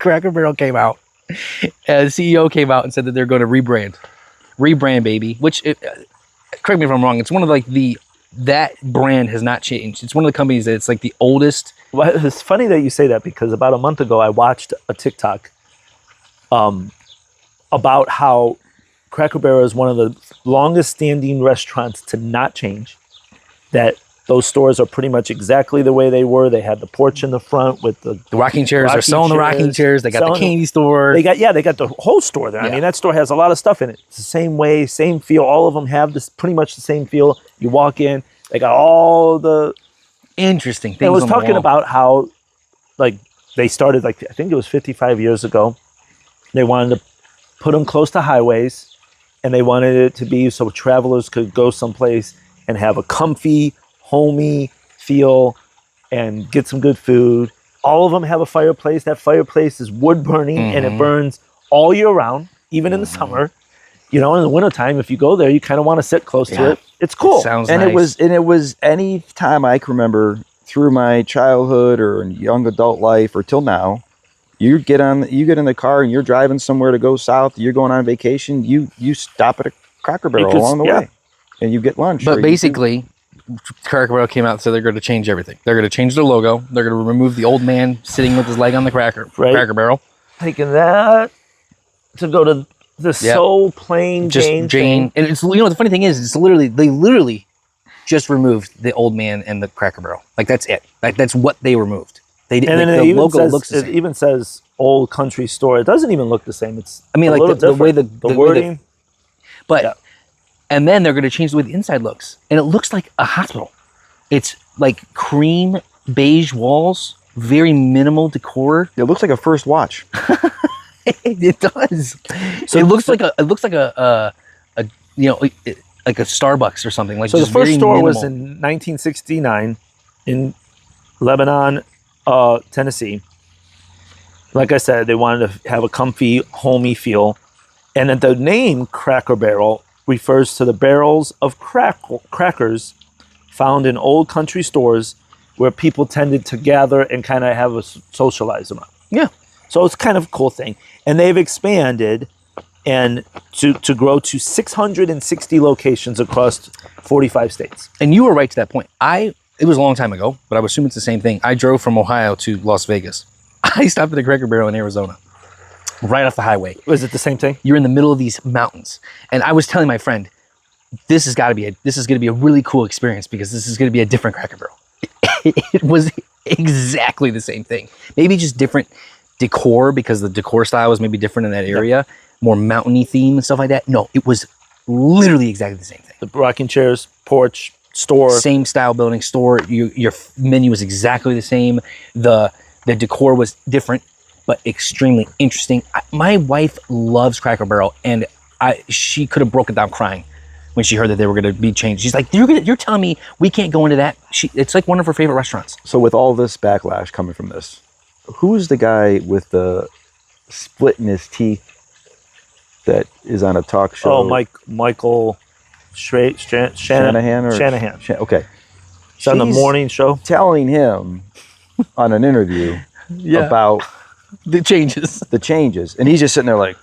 Cracker Barrel came out, and the CEO came out and said that they're going to rebrand, baby. Which, correct me if I'm wrong, it's one of like that brand has not changed. It's one of the companies that it's like the oldest. Well, it's funny that you say that because about a month ago I watched a TikTok about how Cracker Barrel is one of the longest standing restaurants to not change. That those stores are pretty much exactly the way they were. They had the porch in the front with the rocking chairs. They're selling the rocking chairs. They got the candy store. They got the whole store there. Yeah. I mean, that store has a lot of stuff in it. It's the same way, same feel. All of them have this pretty much the same feel. You walk in, they got all the interesting things. I was talking about how, like, they started, like, I think it was 55 years ago. They wanted to put them close to highways, and they wanted it to be so travelers could go someplace and have a comfy, homey feel and get some good food. All of them have a fireplace. That fireplace is wood burning, and it burns all year round, even in the summer. You know, in the wintertime, if you go there, you kind of want to sit close to it. It's cool. It sounds and nice. It was any time I can remember through my childhood or young adult life or till now, you get in the car and you're driving somewhere to go south, you're going on vacation, you stop at a Cracker Barrel along the way and you get lunch. But basically, Cracker Barrel came out and said they're going to change everything. They're going to change their logo. They're going to remove the old man sitting with his leg on the Cracker Barrel. Taking that to go to the so plain Jane. And it's, you know, the funny thing is, they literally just removed the old man and the Cracker Barrel. Like, that's it. Like, that's what they removed. They didn't. And like, the logo looks the same. It even says Old Country Store. It doesn't even look the same. It's like the way the wording. And then they're going to change the way the inside looks, and it looks like a hospital. It's like cream beige walls, very minimal decor. It looks like a First Watch. It does. So it looks like a you know, like a Starbucks or something. Like, so the first store minimal. was in 1969 in Lebanon, Tennessee. Like I said, they wanted to have a comfy, homey feel, and that the name Cracker Barrel refers to the barrels of crackers found in old country stores where people tended to gather and kind of have a socialize around. Yeah. So it's kind of a cool thing. And they've expanded and to grow to 660 locations across 45 states. And you were right to that point. It was a long time ago, but I would assume it's the same thing. I drove from Ohio to Las Vegas. I stopped at a Cracker Barrel in Arizona, right off the highway. Was it the same thing? You're in the middle of these mountains. And I was telling my friend, this is going to be a really cool experience because this is going to be a different Cracker Barrel. It was exactly the same thing. Maybe just different decor because the decor style was maybe different in that area, more mountainy theme and stuff like that. No, it was literally exactly the same thing. The rocking chairs, porch, store. Same style building, store. Your menu was exactly the same. The decor was different, but extremely interesting. My wife loves Cracker Barrel, and she could have broken down crying when she heard that they were going to be changed. She's like, you're telling me we can't go into that? It's like one of her favorite restaurants. So with all this backlash coming from this, who's the guy with the split in his teeth that is on a talk show? Oh, Michael Shanahan. Shanahan. Okay. It's on the morning show. Telling him on an interview about the changes. And he's just sitting there like,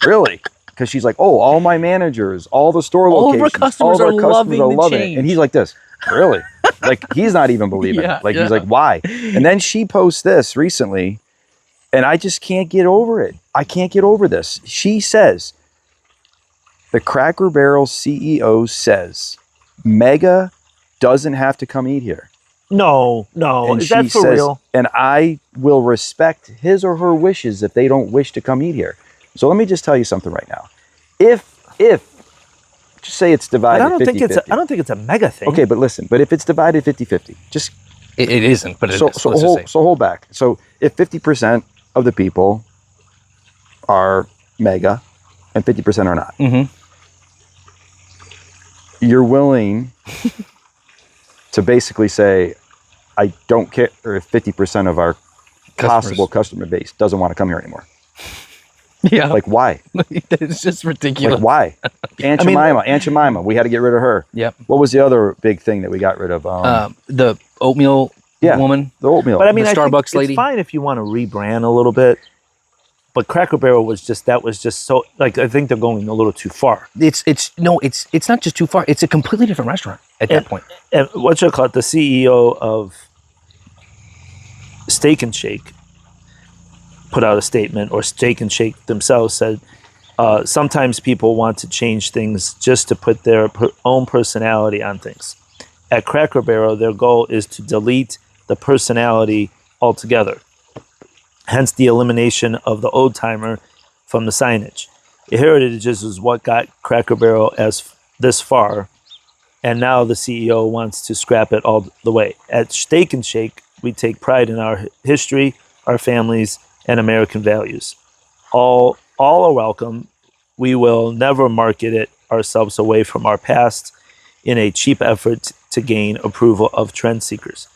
really? Because she's like, oh, all my managers, all the store locations, all of our customers are loving it. And he's like this, really? Like, he's not even believing it. Like, he's like, why? And then she posts this recently, and I just can't get over it. I can't get over this. She says, the Cracker Barrel CEO says, Mega doesn't have to come eat here. No. And is that for real? And I will respect his or her wishes if they don't wish to come eat here. So let me just tell you something right now. If just say it's divided 50-50. I don't think it's a mega thing. Okay, but listen, if it's divided 50-50, just it isn't, but so hold back. So if 50% of the people are mega and 50% are not, you're willing to basically say, I don't care if 50% of our possible customer base doesn't want to come here anymore. Yeah. Like, why? It's just ridiculous. Like, why? Aunt Jemima, we had to get rid of her. Yep. What was the other big thing that we got rid of? The oatmeal woman. The oatmeal. But I mean, the Starbucks lady. It's fine if you want to rebrand a little bit. But Cracker Barrel was just so, like, I think they're going a little too far. It's not just too far. It's a completely different restaurant at that point. And what you call it, the CEO of Steak and Shake put out a statement, or Steak and Shake themselves said, sometimes people want to change things just to put their own personality on things. At Cracker Barrel, their goal is to delete the personality altogether. Hence the elimination of the old timer from the signage. Heritage is what got Cracker Barrel as this far, and now the CEO wants to scrap it all the way. At Steak and Shake, we take pride in our history, our families, and American values. All are welcome. We will never market it ourselves away from our past in a cheap effort to gain approval of trend seekers.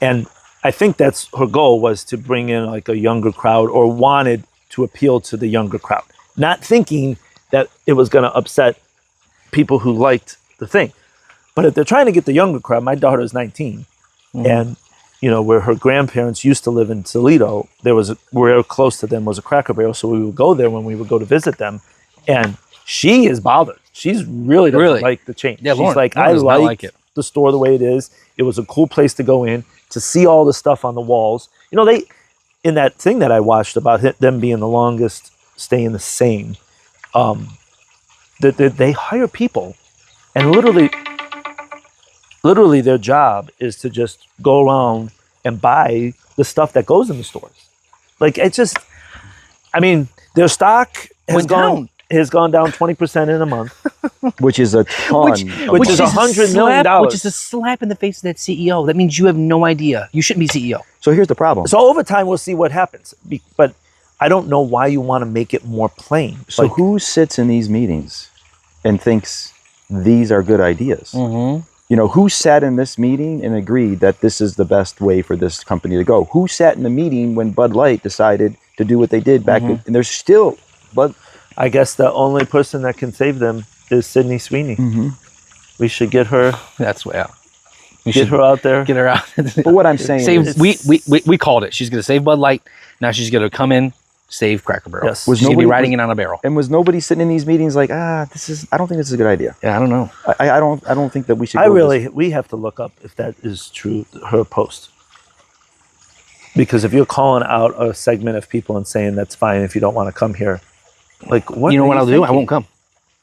And I think that's her goal, was to bring in like a younger crowd, or wanted to appeal to the younger crowd, not thinking that it was going to upset people who liked the thing. But if they're trying to get the younger crowd, my daughter's 19, and where her grandparents used to live in Toledo, where close to them was a Cracker Barrel, so we would go there when we would go to visit them, and she is bothered. She's really doesn't like the change. Yeah, she's like, I like it. The store the way it is. It was a cool place to go in, to see all the stuff on the walls. They, in that thing that I watched about them being the longest staying the same, they hire people, and literally their job is to just go around and buy the stuff that goes in the stores. Like, it's just, their stock has gone down 20% in a month, which is a ton, which is $100 million, which is a slap in the face of that CEO. That means you have no idea. You shouldn't be CEO. So here's the problem. So over time, we'll see what happens. But I don't know why you want to make it more plain. So who sits in these meetings and thinks these are good ideas? Mm-hmm. Who sat in this meeting and agreed that this is the best way for this company to go? Who sat in the meeting when Bud Light decided to do what they did back then? And there's still, but I guess the only person that can save them is Sydney Sweeney. Mm-hmm. We should get her. That's way out. Get her out there. Get her out. But what I'm saying is, we called it. She's going to save Bud Light. Now she's going to come in, save Cracker Barrel. Yes. She's going to be riding it on a barrel. And was nobody sitting in these meetings like, I don't think this is a good idea. Yeah, I don't know. I don't think that we should. We have to look up if that is true, her post. Because if you're calling out a segment of people and saying that's fine if you don't want to come here, like, what? You know what I'll do? I won't come.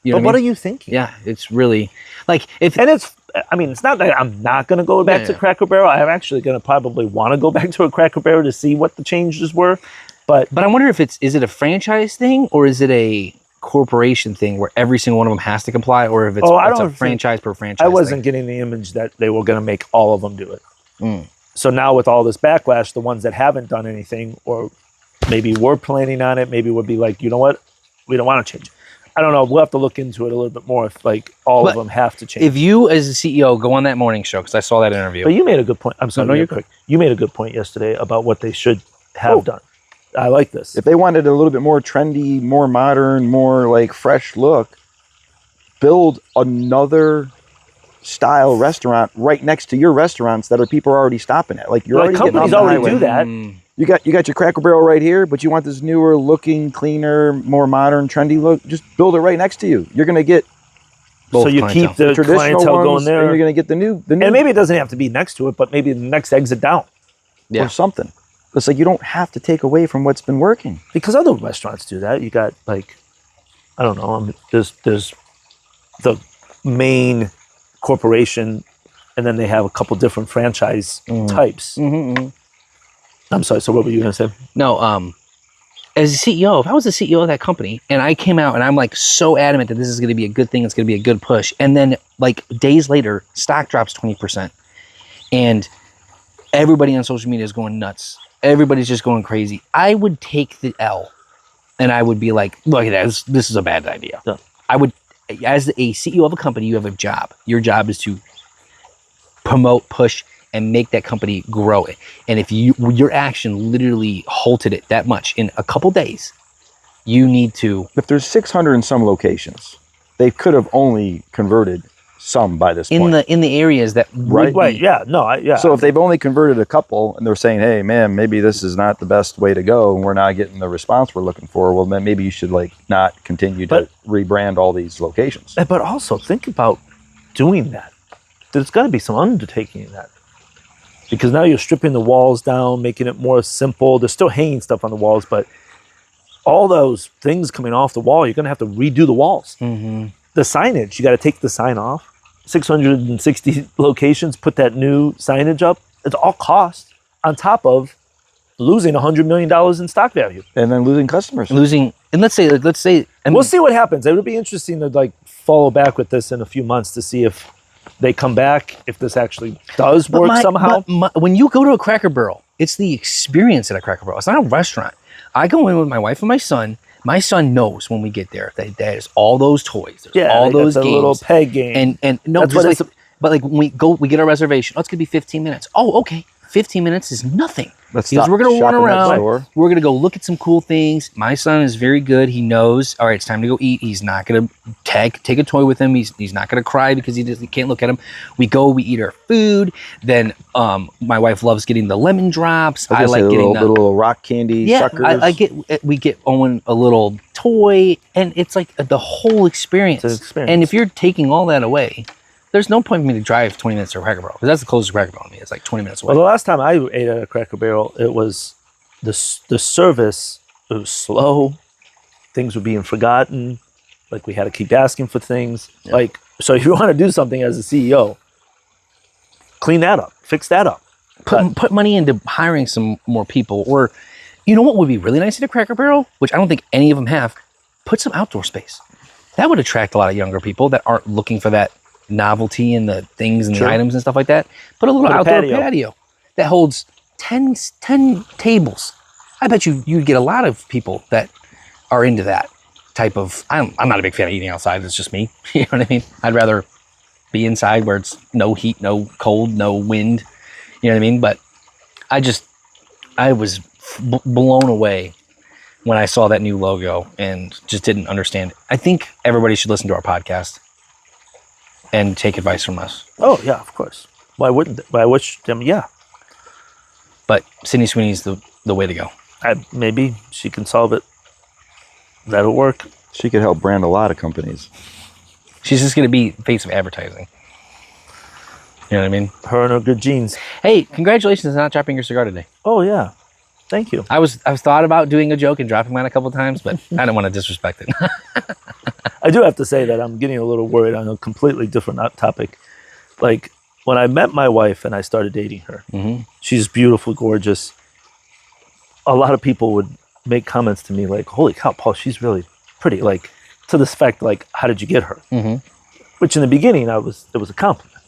What are you thinking? Yeah, it's really like it's not that I'm not going to go back to Cracker Barrel. I'm actually going to probably want to go back to a Cracker Barrel to see what the changes were. But I wonder if is it a franchise thing, or is it a corporation thing where every single one of them has to comply, or if it's a franchise per franchise? I wasn't getting the image that they were going to make all of them do it. Mm. So now with all this backlash, the ones that haven't done anything, or maybe were planning on it, maybe would be like, you know what? We don't want to change. I don't know. We'll have to look into it a little bit more if all of them have to change. If you, as a CEO, go on that morning show, because I saw that interview. But you made a good point. I'm sorry. No, you're quick. You made a good point yesterday about what they should have done. I like this. If they wanted a little bit more trendy, more modern, more like fresh look, build another style restaurant right next to your restaurants that people are already stopping at. Like, you're already getting on the already highway. Do that. You got your Cracker Barrel right here, but you want this newer looking, cleaner, more modern, trendy look. Just build it right next to you. You're gonna get both. So you keep the traditional clientele ones, going there, and you're gonna get the new. And maybe it doesn't have to be next to it, but maybe the next exit down, or something. It's like you don't have to take away from what's been working. Because other restaurants do that. You got like, I don't know. There's the main corporation, and then they have a couple different franchise types. Mm-hmm. I'm sorry. So what were you gonna say? No. As a CEO, if I was the CEO of that company and I came out and I'm like so adamant that this is going to be a good thing, it's going to be a good push, and then like days later, stock drops 20%, and everybody on social media is going nuts. Everybody's just going crazy. I would take the L, and I would be like, "Look at that. This is a bad idea." Yeah. I would, as a CEO of a company, you have a job. Your job is to promote, push, and make that company grow it. And if your action literally halted it that much in a couple days, you need to. If there's 600 in some locations, they could have only converted some by this point. in the areas that would Right. be, Yeah. No. Yeah. So if they've only converted a couple and they're saying, hey, man, maybe this is not the best way to go and we're not getting the response we're looking for, well, then maybe you should like not continue to rebrand all these locations. But also think about doing that. There's got to be some undertaking in that. Because now you're stripping the walls down, making it more simple. They're still hanging stuff on the walls, but all those things coming off the wall, you're going to have to redo the walls. Mm-hmm. The signage, you got to take the sign off. 660 locations, put that new signage up. It's all cost on top of losing $100 million in stock value. And then losing customers. And let's say, And we'll see what happens. It would be interesting to like follow back with this in a few months to see if they come back, if this actually does work somehow. When you go to a Cracker Barrel, it's the experience at a Cracker Barrel. It's not a restaurant. I go in with my wife and my son. My son knows when we get there that there's all those toys, there's all those games, little peg game, and no, but like when we get our reservation. Oh, it's gonna be 15 minutes. Oh, okay, 15 minutes is nothing. Because we're gonna run around. We're gonna go look at some cool things. My son is very good. He knows. All right, it's time to go eat. He's not gonna take a toy with him. He's not gonna cry because he can't look at him. We go. We eat our food. Then my wife loves getting the lemon drops. I like getting the little rock candy suckers. We get Owen a little toy, and it's like the whole experience. It's an experience. And if you're taking all that away, there's no point for me to drive 20 minutes to a Cracker Barrel because that's the closest Cracker Barrel to me. It's like 20 minutes away. Well, the last time I ate at a Cracker Barrel, it was the service. It was slow. Things were being forgotten. Like we had to keep asking for things. Yeah. Like, so if you want to do something as a CEO, clean that up, fix that up. Put money into hiring some more people. Or, you know what would be really nice at a Cracker Barrel, which I don't think any of them have, put some outdoor space. That would attract a lot of younger people that aren't looking for that novelty and the things and the items and stuff like that. Put a little outdoor patio that holds 10 tables. I bet you'd get a lot of people that are into that type of. I'm not a big fan of eating outside. It's just me. You know what I mean? I'd rather be inside where it's no heat, no cold, no wind. You know what I mean? But I was blown away when I saw that new logo and just didn't understand it. I think everybody should listen to our podcast and take advice from us. Oh, yeah, of course. Why wouldn't they? Why wish them? Yeah. But Sydney Sweeney's the way to go. Maybe she can solve it. That'll work. She could help brand a lot of companies. She's just going to be face of advertising. You know what I mean? Her and her good genes. Hey, congratulations on not dropping your cigar today. Oh, yeah. Thank you. I was thought about doing a joke and dropping mine a couple of times, but I don't want to disrespect it. I do have to say that I'm getting a little worried on a completely different topic. Like, when I met my wife and I started dating her, she's beautiful, gorgeous. A lot of people would make comments to me like, holy cow, Paul, she's really pretty. Like, to this fact, like, how did you get her? Which in the beginning, it was a compliment.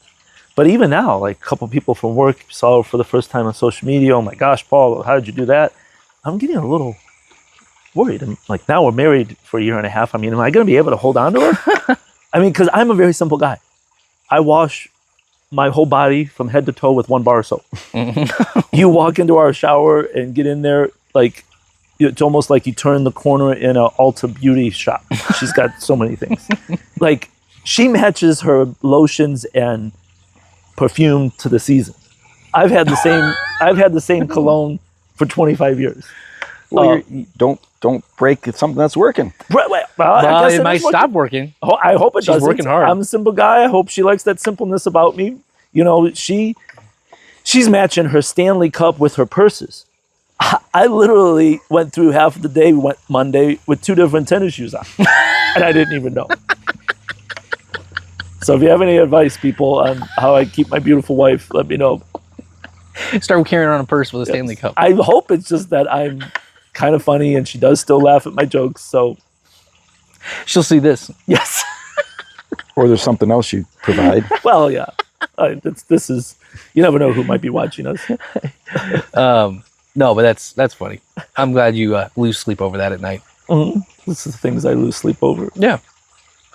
But even now, like, a couple people from work saw her for the first time on social media. Oh my gosh, Paul, how did you do that? I'm getting a little worried. I'm like, now we're married for a year and a half. I mean, am I going to be able to hold on to her? I mean, because I'm a very simple guy. I wash my whole body from head to toe with one bar of soap. You walk into our shower and get in there, like, it's almost like you turn the corner in an Ulta beauty shop. She's got so many things. Like, she matches her lotions and perfume to the season. I've had the same cologne for 25 years. Well, don't break something that's working. Well, it might stop working. Oh, I hope it doesn't. She's working hard. I'm a simple guy. I hope she likes that simpleness about me. You know, she's matching her Stanley Cup with her purses. I literally went through half of the day, went Monday with 2 different tennis shoes on, and I didn't even know. So if you have any advice, people, on how I keep my beautiful wife, let me know. Start carrying around a purse with a Stanley Cup. I hope it's just that I'm kind of funny and she does still laugh at my jokes. So she'll see this. Yes. Or there's something else you provide. Well, yeah. This is, you never know who might be watching us. No, but that's funny. I'm glad you lose sleep over that at night. This is the things I lose sleep over. Yeah.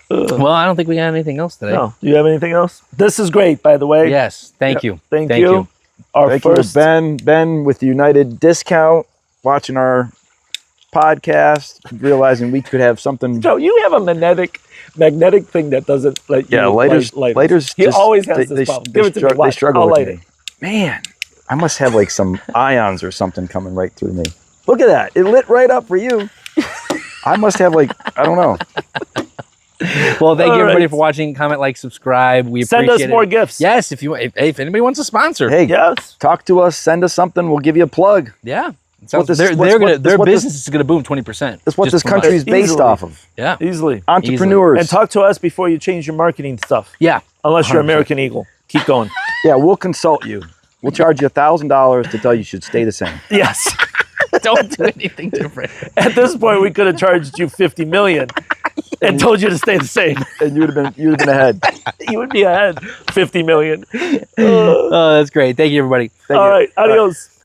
Well, I don't think we got anything else today. No. Do you have anything else? This is great, by the way. Yes. Thank you. Thank you. Our Thank first you, Ben with the United discount, watching our podcast, realizing we could have something. Joe, you have a magnetic thing that doesn't let you. Lighters. He always has this problem. Give it to me. They struggle I'll with light me. it. Man, I must have like some ions or something coming right through me. Look at that. It lit right up for you. I must have like, I don't know. Well, thank you everybody for watching. Comment, like, subscribe. We send appreciate us more it. gifts. Yes, if anybody wants a sponsor. Hey, Yes. talk to us. Send us something. We'll give you a plug. Yeah. Their business is going to boom 20%. That's what this country is based Easily. off of. Yeah. Easily. Entrepreneurs. And talk to us before you change your marketing stuff. Yeah. Unless you're 100%. American Eagle. Keep going. Yeah, we'll consult you. We'll charge you $1,000 to tell you should stay the same. Yes. Don't do anything different. At this point, we could have charged you $50 million and told you to stay the same. And you'd have been ahead. You would be ahead. $50 million. Oh, that's great. Thank you, everybody. All right. Adios.